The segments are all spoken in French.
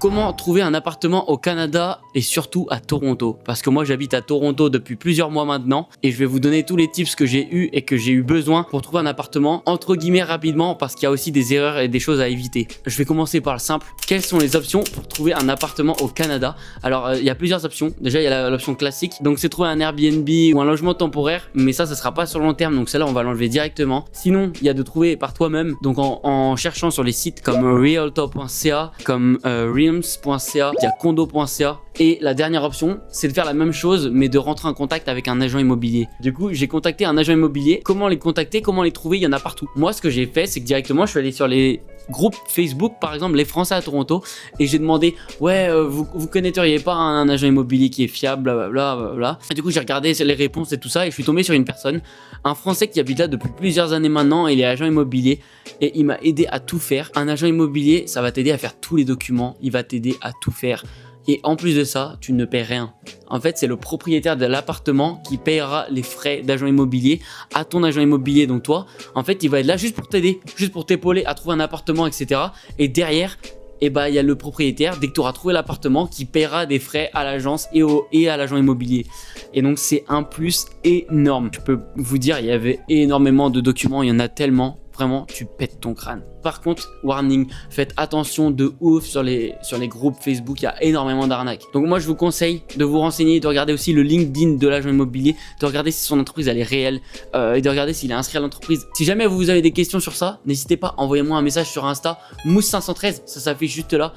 Comment trouver un appartement au Canada et surtout à Toronto? Parce que moi j'habite à Toronto depuis plusieurs mois maintenant et je vais vous donner tous les tips que j'ai eu et que j'ai eu besoin pour trouver un appartement entre guillemets rapidement, parce qu'il y a aussi des erreurs et des choses à éviter. Je vais commencer par le simple. Quelles sont les options pour trouver un appartement au Canada? Alors il y a plusieurs options. Déjà il y a l'option classique, donc c'est trouver un Airbnb ou un logement temporaire, mais ça sera pas sur long terme, donc celle-là on va l'enlever directement. Sinon il y a de trouver par toi-même, donc en cherchant sur les sites comme realtor.ca, comme realms.ca, il y a condo.ca. Et la dernière option, c'est de faire la même chose, mais de rentrer en contact avec un agent immobilier. Du coup, j'ai contacté un agent immobilier. Comment les contacter, comment les trouver? Il y en a partout. Moi, ce que j'ai fait, c'est que directement, je suis allé sur les groupes Facebook, par exemple, les Français à Toronto, et j'ai demandé, ouais, vous connaîtriez pas un agent immobilier qui est fiable, blablabla, blablabla. Et du coup, j'ai regardé les réponses et tout ça, et je suis tombé sur une personne, un Français qui habite là depuis plusieurs années maintenant, et il est agent immobilier, et il m'a aidé à tout faire. Un agent immobilier, ça va t'aider à faire tous les documents, il va t'aider à tout faire. Et en plus de ça, tu ne paies rien. En fait, c'est le propriétaire de l'appartement qui paiera les frais d'agent immobilier à ton agent immobilier. Donc toi, en fait, il va être là juste pour t'aider, juste pour t'épauler à trouver un appartement, etc. Et derrière, il y a le propriétaire, dès que tu auras trouvé l'appartement, qui paiera des frais à l'agence et à l'agent immobilier. Et donc, c'est un plus énorme. Je peux vous dire, il y avait énormément de documents, il y en a tellement. Vraiment, tu pètes ton crâne. Par contre, warning, faites attention de ouf sur les groupes Facebook, il y a énormément d'arnaques. Donc moi, je vous conseille de vous renseigner, de regarder aussi le LinkedIn de l'agent immobilier, de regarder si son entreprise elle est réelle et de regarder s'il est inscrit à l'entreprise. Si jamais vous avez des questions sur ça, n'hésitez pas, envoyez-moi un message sur Insta, mousse513, ça s'affiche juste là.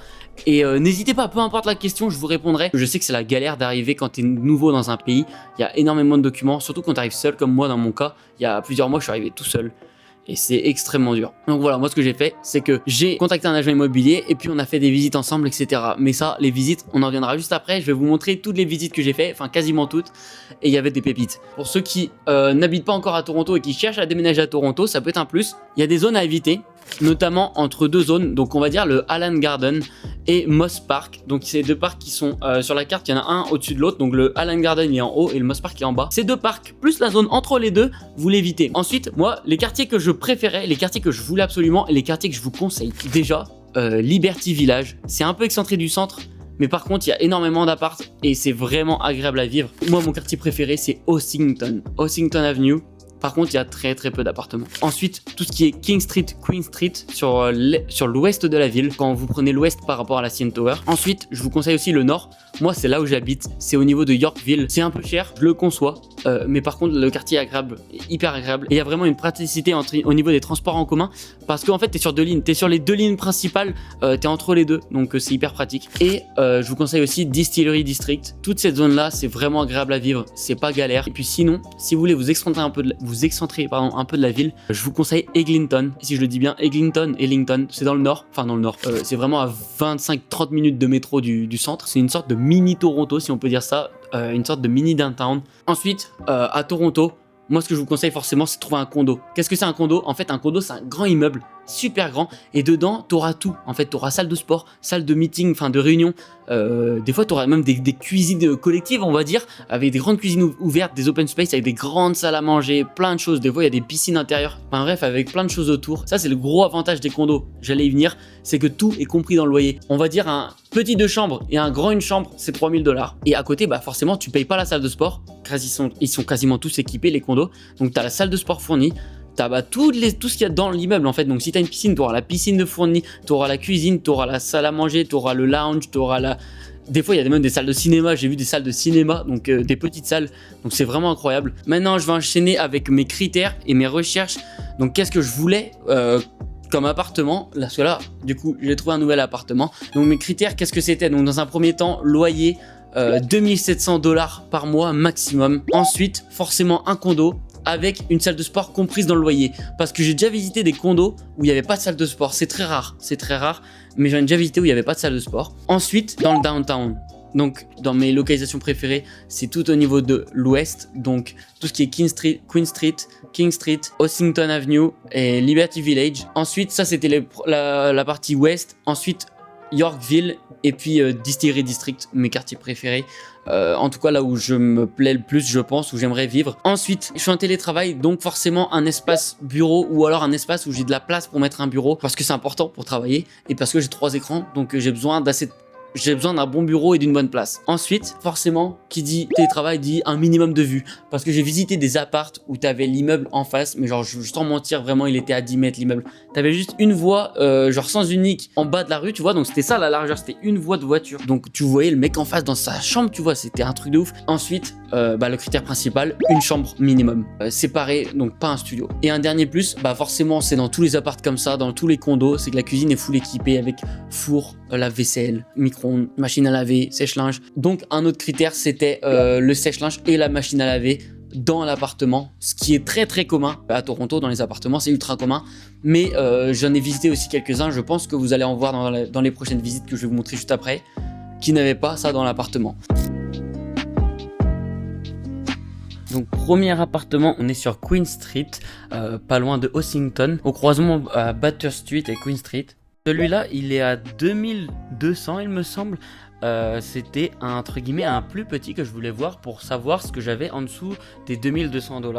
Et n'hésitez pas, peu importe la question, je vous répondrai. Je sais que c'est la galère d'arriver quand tu es nouveau dans un pays. Il y a énormément de documents, surtout quand tu arrives seul, comme moi dans mon cas. Il y a plusieurs mois, je suis arrivé tout seul. Et c'est extrêmement dur. Donc voilà, moi ce que j'ai fait, c'est que j'ai contacté un agent immobilier et puis on a fait des visites ensemble, etc. Mais ça, les visites, on en reviendra juste après. Je vais vous montrer toutes les visites que j'ai fait, enfin quasiment toutes. Et il y avait des pépites. Pour ceux qui n'habitent pas encore à Toronto et qui cherchent à déménager à Toronto, ça peut être un plus. Il y a des zones à éviter, notamment entre deux zones. Donc on va dire le Allen Garden et Moss Park. Donc c'est deux parcs qui sont sur la carte, il y en a un au-dessus de l'autre. Donc le Allen Garden il est en haut et le Moss Park il est en bas. Ces deux parcs plus la zone entre les deux, vous l'évitez. Ensuite, moi les quartiers que je préférais, les quartiers que je voulais absolument et les quartiers que je vous conseille. Déjà, Liberty Village, c'est un peu excentré du centre. Mais par contre, il y a énormément d'apparts et c'est vraiment agréable à vivre. Moi, mon quartier préféré, c'est Ossington Avenue. Par contre, il y a très peu d'appartements. Ensuite, tout ce qui est King Street, Queen Street, sur l'ouest de la ville, quand vous prenez l'ouest par rapport à la CN Tower. Ensuite, je vous conseille aussi le nord. Moi, c'est là où j'habite. C'est au niveau de Yorkville. C'est un peu cher, je le conçois. Mais par contre, le quartier est agréable, hyper agréable. Et il y a vraiment une praticité au niveau des transports en commun. Parce qu'en fait, t'es sur deux lignes. T'es sur les deux lignes principales. T'es entre les deux. Donc, c'est hyper pratique. Et je vous conseille aussi Distillery District. Toute cette zone-là, c'est vraiment agréable à vivre. C'est pas galère. Et puis sinon, si vous voulez vous excentrer un peu de la ville, je vous conseille Eglinton. Si je le dis bien, Eglinton, c'est dans le nord. Enfin, dans le nord. C'est vraiment à 25-30 minutes de métro du centre. C'est une sorte de mini Toronto, si on peut dire ça. Une sorte de mini downtown. Ensuite, à Toronto, moi ce que je vous conseille forcément, c'est de trouver un condo. Qu'est-ce que c'est un condo? En fait, un condo, c'est un grand immeuble, super grand, et dedans, t'auras tout. En fait, t'auras salle de sport, salle de meeting, enfin de réunion. Des fois, t'auras même des cuisines collectives, on va dire, avec des grandes cuisines ouvertes, des open space, avec des grandes salles à manger, plein de choses. Des fois, il y a des piscines intérieures. Enfin bref, avec plein de choses autour. Ça, c'est le gros avantage des condos. J'allais y venir, c'est que tout est compris dans le loyer. On va dire un petit 2 chambres et un grand 1 chambre, c'est 3000 $. Et à côté, bah forcément, tu payes pas la salle de sport. Ils sont quasiment tous équipés, les condos. Donc, t'as la salle de sport fournie. T'as tout ce qu'il y a dans l'immeuble en fait. Donc si t'as une piscine, t'auras la piscine de fournie, t'auras la cuisine, t'auras la salle à manger, t'auras le lounge, des fois il y a même des salles de cinéma, j'ai vu des salles de cinéma, donc des petites salles, donc c'est vraiment incroyable. Maintenant je vais enchaîner avec mes critères et mes recherches. Donc qu'est-ce que je voulais comme appartement, parce que là du coup j'ai trouvé un nouvel appartement. Donc mes critères, qu'est-ce que c'était? Donc dans un premier temps, loyer 2700 $ par mois maximum. Ensuite forcément un condo avec une salle de sport comprise dans le loyer. Parce que j'ai déjà visité des condos où il n'y avait pas de salle de sport. C'est très rare, mais j'en ai déjà visité où il n'y avait pas de salle de sport. Ensuite, dans le downtown. Donc, dans mes localisations préférées, c'est tout au niveau de l'ouest. Donc, tout ce qui est Queen Street, King Street, Ossington Avenue et Liberty Village. Ensuite, ça c'était la partie ouest. Ensuite, Yorkville et puis Distillery District, mes quartiers préférés. En tout cas là où je me plais le plus, je pense, où j'aimerais vivre. Ensuite, je suis en télétravail, donc forcément un espace bureau ou alors un espace où j'ai de la place pour mettre un bureau, parce que c'est important pour travailler et parce que j'ai 3 écrans, donc j'ai besoin d'assez j'ai besoin d'un bon bureau et d'une bonne place. Ensuite, forcément, qui dit télétravail dit un minimum de vue. Parce que j'ai visité des appartes où t'avais l'immeuble en face, mais genre, sans mentir, vraiment, il était à 10 mètres l'immeuble. T'avais juste une voie, genre sens unique, en bas de la rue, tu vois. Donc c'était ça la largeur, c'était une voie de voiture. Donc tu voyais le mec en face dans sa chambre, tu vois, c'était un truc de ouf. Ensuite, le critère principal, une chambre minimum, séparée, donc pas un studio. Et un dernier plus, forcément, c'est dans tous les apparts comme ça, dans tous les condos, c'est que la cuisine est full équipée avec four, lave-vaisselle, micro-ondes, machine à laver, sèche-linge. Donc un autre critère, c'était le sèche-linge et la machine à laver dans l'appartement, ce qui est très très commun à Toronto. Dans les appartements, c'est ultra commun, mais j'en ai visité aussi quelques-uns. Je pense que vous allez en voir dans les prochaines visites que je vais vous montrer juste après, qui n'avaient pas ça dans l'appartement. Donc premier appartement, on est sur Queen Street, pas loin de Ossington, au croisement à Batter Street et Queen Street. Celui-là, il est à 2200, il me semble. C'était entre guillemets un plus petit que je voulais voir pour savoir ce que j'avais en dessous des 2200 $.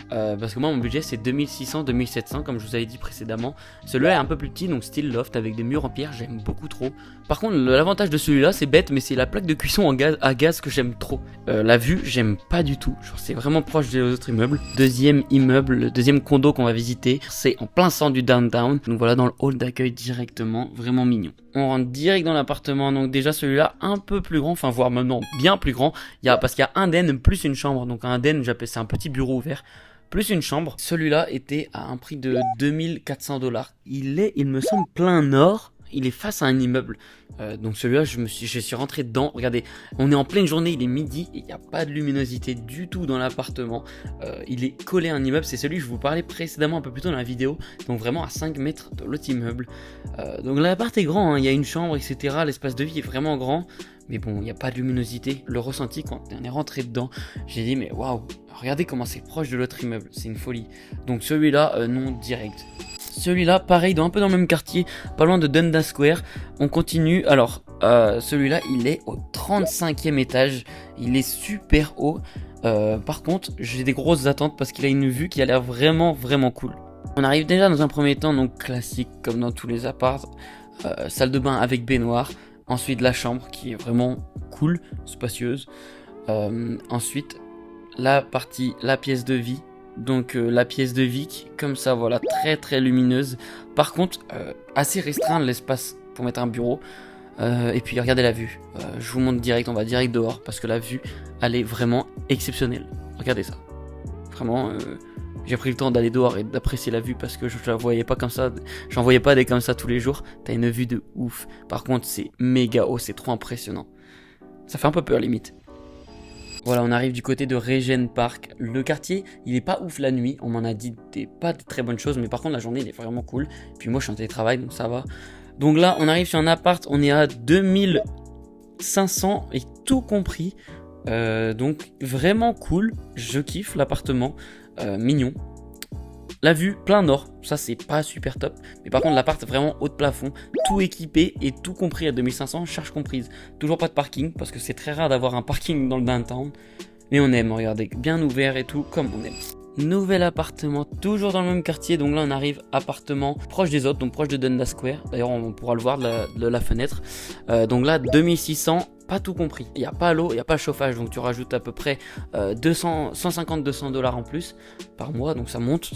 Parce que moi, mon budget, c'est 2600, 2700, comme je vous avais dit précédemment. Celui-là est un peu plus petit, donc style loft avec des murs en pierre, j'aime beaucoup trop. Par contre, l'avantage de celui-là, c'est bête, mais c'est la plaque de cuisson à gaz que j'aime trop. La vue, j'aime pas du tout. Genre, c'est vraiment proche des autres immeubles. Deuxième immeuble, le deuxième condo qu'on va visiter, c'est en plein centre du downtown. Donc voilà, dans le hall d'accueil directement, vraiment mignon. On rentre direct dans l'appartement, donc déjà celui-là un peu plus grand, enfin voire maintenant bien plus grand. Parce qu'il y a un den plus une chambre, donc un den, j'appelle c'est un petit bureau ouvert plus une chambre. Celui-là était à un prix de 2400 $. Il me semble plein nord. Il est face à un immeuble, donc celui-là je suis rentré dedans. Regardez, on est en pleine journée, il est midi et il n'y a pas de luminosité du tout dans l'appartement. Il est collé à un immeuble, c'est celui que je vous parlais précédemment un peu plus tôt dans la vidéo, donc vraiment à 5 mètres de l'autre immeuble. Donc l'appart est grand, hein, il y a une chambre, etc. L'espace de vie est vraiment grand, mais bon, il n'y a pas de luminosité. Le ressenti quand on est rentré dedans, j'ai dit mais waouh, regardez comment c'est proche de l'autre immeuble, c'est une folie. Donc celui-là, non direct. Celui-là, pareil, un peu dans le même quartier, pas loin de Dundas Square. On continue. Alors, celui-là, il est au 35e étage. Il est super haut. Par contre, j'ai des grosses attentes parce qu'il a une vue qui a l'air vraiment, vraiment cool. On arrive déjà dans un premier temps, donc classique, comme dans tous les apparts. Salle de bain avec baignoire. Ensuite, la chambre qui est vraiment cool, spacieuse. Ensuite, la pièce de vie. Donc la pièce de vie comme ça, voilà, très très lumineuse. Par contre, assez restreint l'espace pour mettre un bureau. Et puis regardez la vue. Je vous montre direct, on va direct dehors parce que la vue, elle est vraiment exceptionnelle. Regardez ça. Vraiment, j'ai pris le temps d'aller dehors et d'apprécier la vue parce que je la voyais pas comme ça. J'en voyais pas des comme ça tous les jours. T'as une vue de ouf. Par contre, c'est méga haut, c'est trop impressionnant. Ça fait un peu peur limite. Voilà, on arrive du côté de Regent Park. Le quartier, il est pas ouf la nuit. On m'en a dit pas de très bonnes choses, mais par contre la journée, il est vraiment cool. Et puis moi, je suis en télétravail, donc ça va. Donc là, on arrive sur un appart. On est à 2500 et tout compris. Donc vraiment cool. Je kiffe l'appartement, mignon. La vue plein nord, ça c'est pas super top. Mais par contre l'appart vraiment haut de plafond, tout équipé et tout compris à 2500, charge comprise. Toujours pas de parking parce que c'est très rare d'avoir un parking dans le downtown. Mais on aime, regardez, bien ouvert et tout comme on aime. Nouvel appartement, toujours dans le même quartier. Donc là on arrive appartement proche des autres, donc proche de Dundas Square. D'ailleurs on pourra le voir de la fenêtre. Donc là 2600, pas tout compris. Il n'y a pas l'eau, il n'y a pas le chauffage. Donc tu rajoutes à peu près 150-200 $ en plus par mois. Donc ça monte.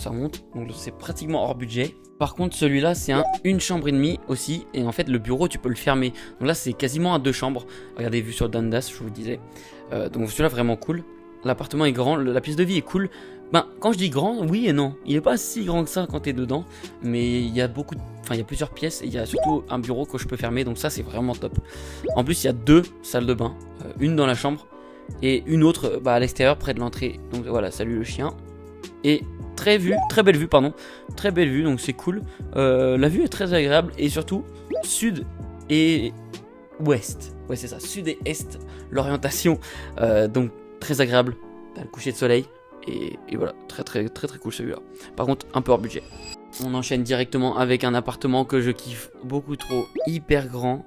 Donc c'est pratiquement hors budget. Par contre celui-là c'est une chambre et demie aussi. Et en fait le bureau tu peux le fermer. Donc là c'est quasiment à 2 chambres. Regardez, vue sur Dundas, je vous disais. Donc celui-là vraiment cool. L'appartement est grand, la pièce de vie est cool. Quand je dis grand, oui et non. Il est pas si grand que ça quand t'es dedans. Mais il y a il y a plusieurs pièces et il y a surtout un bureau que je peux fermer. Donc ça, c'est vraiment top. En plus, il y a 2 salles de bain. Une dans la chambre et une autre à l'extérieur près de l'entrée. Donc voilà, salut le chien. Et très belle vue, pardon. Très belle vue, donc c'est cool. La vue est très agréable et surtout, sud et ouest. Ouais, c'est ça, sud et est, l'orientation. Donc très agréable. T'as le coucher de soleil. Et voilà, très cool celui-là. Par contre, un peu hors budget. On enchaîne directement avec un appartement que je kiffe beaucoup trop, hyper grand.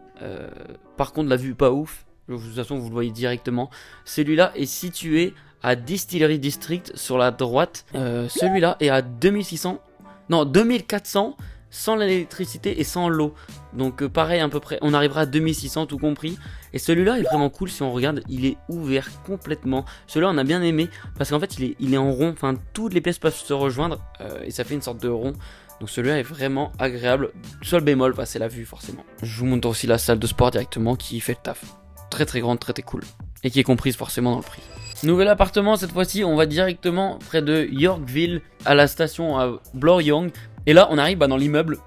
Par contre, la vue pas ouf. De toute façon, vous le voyez directement. Celui-là est situé à Distillery District sur la droite. Celui-là est à 2400 sans l'électricité et sans l'eau. Donc pareil à peu près, on arrivera à 2600 tout compris. Et celui-là est vraiment cool si on regarde, il est ouvert complètement. Celui-là on a bien aimé parce qu'en fait il est en rond, enfin toutes les pièces peuvent se rejoindre et ça fait une sorte de rond. Donc celui-là est vraiment agréable. Seul bémol, bah, c'est la vue forcément. Je vous montre aussi la salle de sport directement qui fait le taf. Très très grande, très très cool. Et qui est comprise forcément dans le prix. Nouvel appartement, cette fois-ci on va directement près de Yorkville à la station à Bloor-Young. Et là on arrive dans l'immeuble.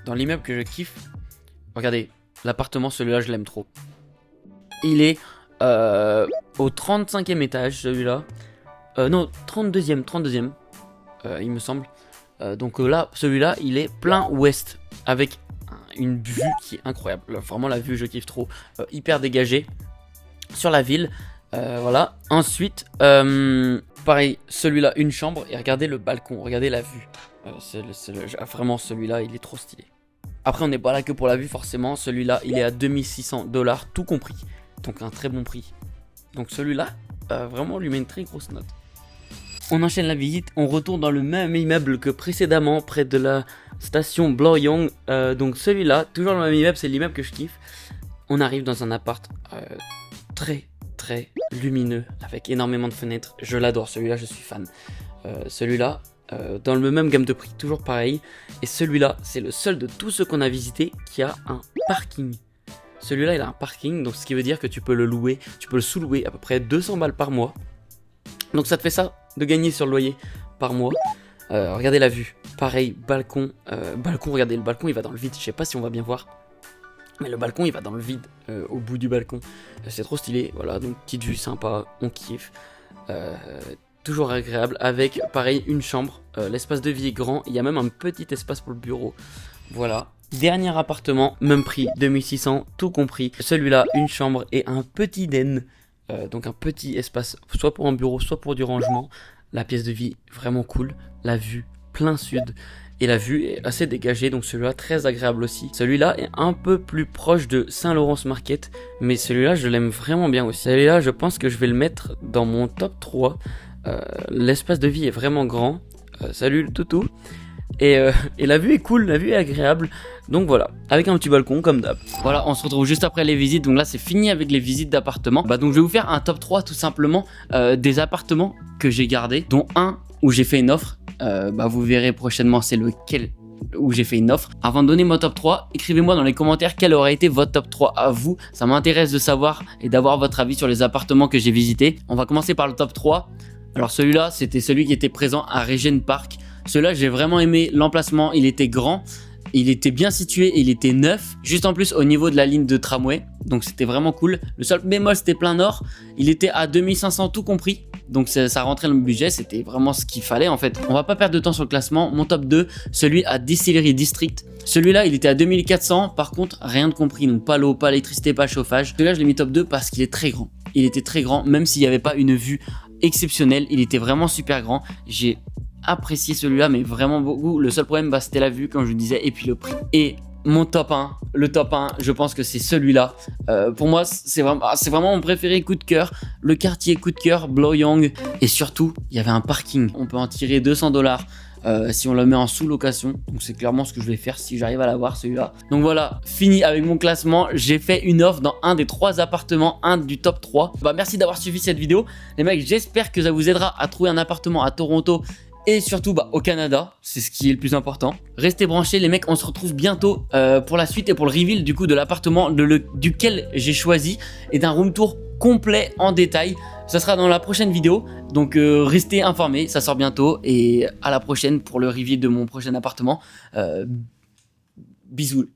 Dans l'immeuble que je kiffe. Regardez, l'appartement, celui-là je l'aime trop. Il est au 35e étage celui-là. Non, 32e, il me semble. Donc là, celui-là, il est plein ouest avec une vue qui est incroyable. Là, vraiment, la vue, je kiffe trop. Hyper dégagée sur la ville. Voilà. Ensuite, pareil, celui-là, une chambre. Et regardez le balcon, regardez la vue. Vraiment, celui-là, il est trop stylé. Après, on n'est pas là que pour la vue, forcément. Celui-là, il est à 2600 $, tout compris. Donc, un très bon prix. Donc, celui-là, vraiment, on lui met une très grosse note. On enchaîne la visite, on retourne dans le même immeuble que précédemment, près de la station Bloor-Young. Donc celui-là, toujours dans le même immeuble, c'est l'immeuble que je kiffe. On arrive dans un appart très très lumineux, avec énormément de fenêtres. Je l'adore, celui-là, je suis fan. Celui-là, dans le même gamme de prix, toujours pareil. Et celui-là, c'est le seul de tous ceux qu'on a visités qui a un parking. Celui-là, il a un parking, donc ce qui veut dire que tu peux le louer, tu peux le sous-louer à peu près 200 balles par mois. Donc ça te fait ça de gagner sur le loyer par mois. Regardez la vue. Pareil, balcon. Regardez, le balcon il va dans le vide. Je sais pas si on va bien voir. Mais le balcon il va dans le vide au bout du balcon. C'est trop stylé. Voilà, donc petite vue sympa. On kiffe. Toujours agréable. Avec pareil une chambre. L'espace de vie est grand. Il y a même un petit espace pour le bureau. Voilà. Dernier appartement, même prix, 2600, tout compris. Celui-là, une chambre et un petit den. Donc un petit espace, soit pour un bureau, soit pour du rangement. La pièce de vie, vraiment cool. La vue, plein sud. Et la vue est assez dégagée, donc celui-là, très agréable aussi. Celui-là est un peu plus proche de Saint-Laurence Market. Mais celui-là, je l'aime vraiment bien aussi. Celui-là, je pense que je vais le mettre dans mon top 3. L'espace de vie est vraiment grand. Salut le toutou. Et la vue est cool, la vue est agréable. Donc voilà, avec un petit balcon comme d'hab. Voilà, on se retrouve juste après les visites. Donc là c'est fini avec les visites d'appartements. Donc je vais vous faire un top 3 tout simplement des appartements que j'ai gardés, dont un où j'ai fait une offre. Vous verrez prochainement c'est lequel où j'ai fait une offre. Avant de donner mon top 3, écrivez-moi dans les commentaires quel aurait été votre top 3 à vous. Ça m'intéresse de savoir et d'avoir votre avis sur les appartements que j'ai visités. On va commencer par le top 3. Alors celui-là c'était celui qui était présent à Regent Park. Celui-là, j'ai vraiment aimé l'emplacement, il était grand, il était bien situé, il était neuf, juste en plus au niveau de la ligne de tramway, donc c'était vraiment cool. Le seul bémol, c'était plein nord, il était à 2500 tout compris, donc ça rentrait dans le budget, c'était vraiment ce qu'il fallait en fait. On va pas perdre de temps sur le classement, mon top 2, celui à Distillery District. Celui-là, il était à 2400, par contre, rien de compris, donc pas l'eau, pas l'électricité, pas le chauffage. Celui-là, je l'ai mis top 2 parce qu'il est très grand. Il était très grand, même s'il n'y avait pas une vue exceptionnelle, il était vraiment super grand. J'ai apprécié celui-là mais vraiment beaucoup. Le seul problème c'était la vue comme je vous disais et puis le prix. Et mon top 1, le top 1 je pense que c'est celui-là. Pour moi c'est vraiment mon préféré, coup de cœur. Le quartier coup de cœur, Bloor-Young. Et surtout il y avait un parking, on peut en tirer 200 $ si on le met en sous-location. Donc c'est clairement ce que je vais faire si j'arrive à l'avoir celui-là. Donc voilà, fini avec mon classement. J'ai fait une offre dans un des 3 appartements, un du top 3. Merci d'avoir suivi cette vidéo. Les mecs, j'espère que ça vous aidera à trouver un appartement à Toronto et surtout au Canada, c'est ce qui est le plus important. Restez branchés les mecs, on se retrouve bientôt pour la suite et pour le reveal du coup de l'appartement duquel j'ai choisi et d'un room tour complet en détail. Ça sera dans la prochaine vidéo, donc restez informés, ça sort bientôt et à la prochaine pour le reveal de mon prochain appartement. Bisous.